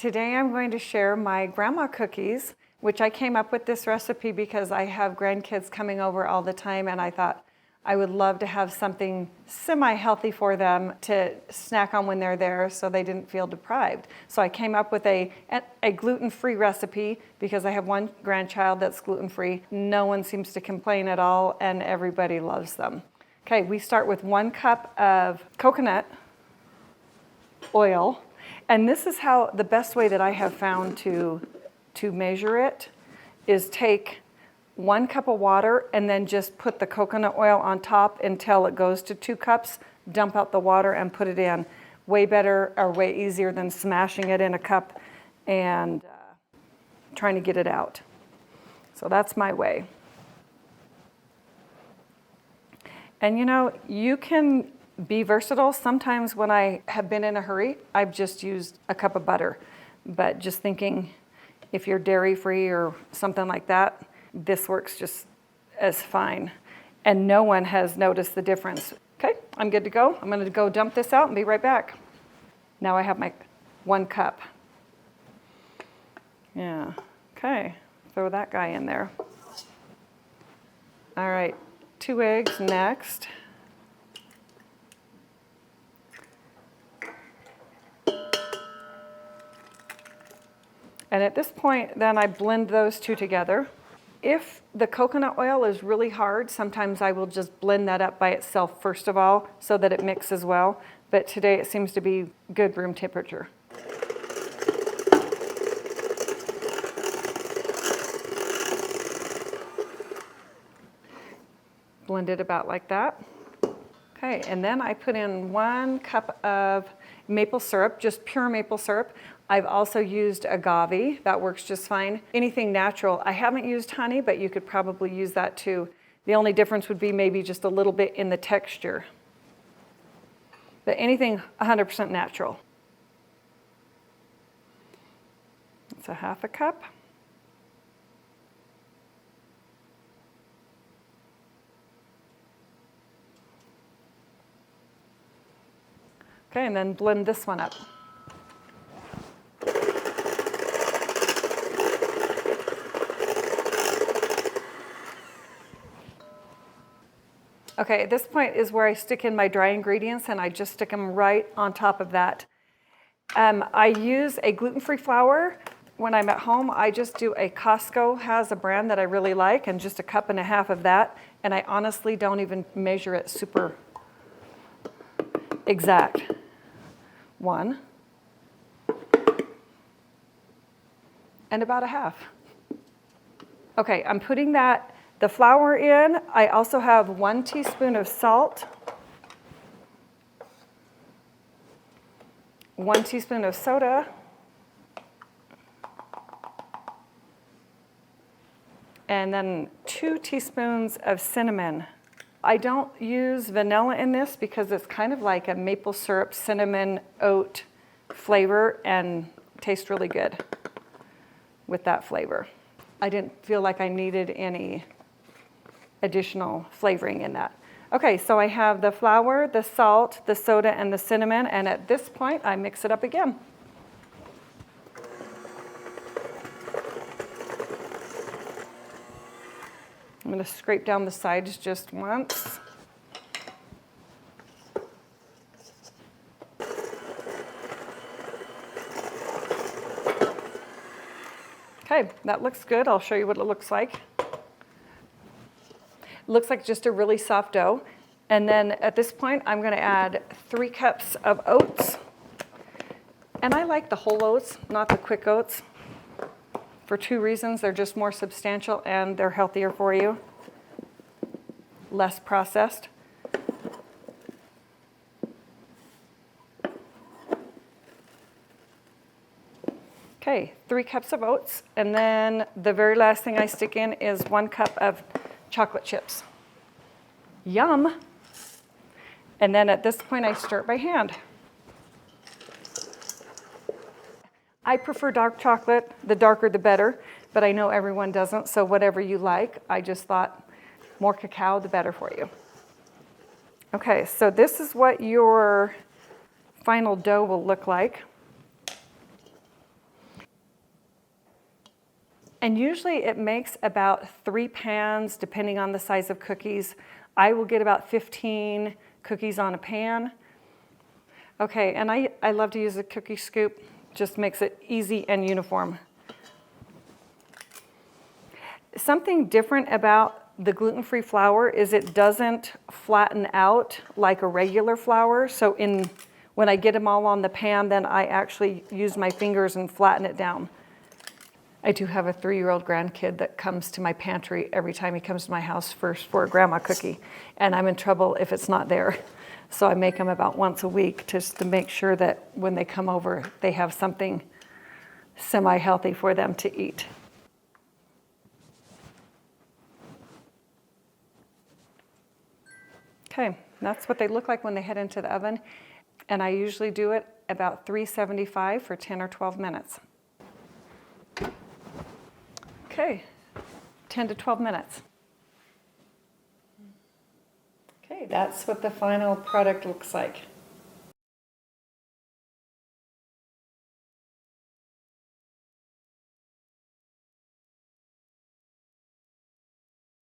Today I'm going to share my grandma cookies, which I came up with this recipe because I have grandkids coming over all the time, and I thought I would love to have something semi-healthy for them to snack on when they're there so they didn't feel deprived. So I came up with a gluten-free recipe because I have one grandchild that's gluten-free. No one seems to complain at all, and everybody loves them. Okay, we start with 1 cup of coconut oil. And this is how the best way that I have found to measure it is take 1 cup of water and then just put the coconut oil on top until it goes to 2 cups, dump out the water and put it in. Way better or way easier than smashing it in a cup and trying to get it out. So that's my way. And you know, you can be versatile. Sometimes when I have been in a hurry, I've just used a cup of butter. But just thinking, if you're dairy-free or something like that, this works just as fine. And no one has noticed the difference. Okay, I'm good to go. I'm gonna go dump this out and be right back. Now I have my 1 cup. Yeah, okay, throw that guy in there. All right, 2 eggs next. And at this point, then I blend those 2 together. If the coconut oil is really hard, sometimes I will just blend that up by itself first of all so that it mixes well. But today it seems to be good room temperature. Blend it about like that. Okay, and then I put in 1 cup of maple syrup, just pure maple syrup. I've also used agave, that works just fine. Anything natural. I haven't used honey, but you could probably use that too. The only difference would be maybe just a little bit in the texture. But anything 100% natural. That's a 1/2 cup. Okay, and then blend this one up. Okay, at this point is where I stick in my dry ingredients, and I just stick them right on top of that. I use a gluten-free flour. When I'm at home, I just do Costco has a brand that I really like, and just 1.5 cups of that, and I honestly don't even measure it super exact. 1 and about 1/2. Okay, I'm putting the flour in. I also have 1 teaspoon of salt, 1 teaspoon of soda, and then 2 teaspoons of cinnamon. I don't use vanilla in this because it's kind of like a maple syrup, cinnamon, oat flavor, and tastes really good with that flavor. I didn't feel like I needed any additional flavoring in that. Okay, so I have the flour, the salt, the soda, and the cinnamon, and at this point, I mix it up again. I'm going to scrape down the sides just once. Okay, that looks good. I'll show you what it looks like. It looks like just a really soft dough. And then at this point, I'm going to add 3 cups of oats. And I like the whole oats, not the quick oats, for 2 reasons. They're just more substantial and they're healthier for you, less processed. Okay, 3 cups of oats, and then the very last thing I stick in is 1 cup of chocolate chips. Yum! And then at this point I stir it by hand. I prefer dark chocolate, the darker the better, but I know everyone doesn't, so whatever you like. I just thought more cacao, the better for you. Okay, so this is what your final dough will look like. And usually it makes about 3 pans, depending on the size of cookies. I will get about 15 cookies on a pan. Okay, and I love to use a cookie scoop. Just makes it easy and uniform. Something different about the gluten-free flour is it doesn't flatten out like a regular flour. So when I get them all on the pan, then I actually use my fingers and flatten it down. I do have a 3-year-old grandkid that comes to my pantry every time he comes to my house first for a grandma cookie, and I'm in trouble if it's not there. So I make them about once a week just to make sure that when they come over, they have something semi-healthy for them to eat. Okay, that's what they look like when they head into the oven. And I usually do it about 375 for 10 or 12 minutes. Okay, 10 to 12 minutes. Okay, that's what the final product looks like.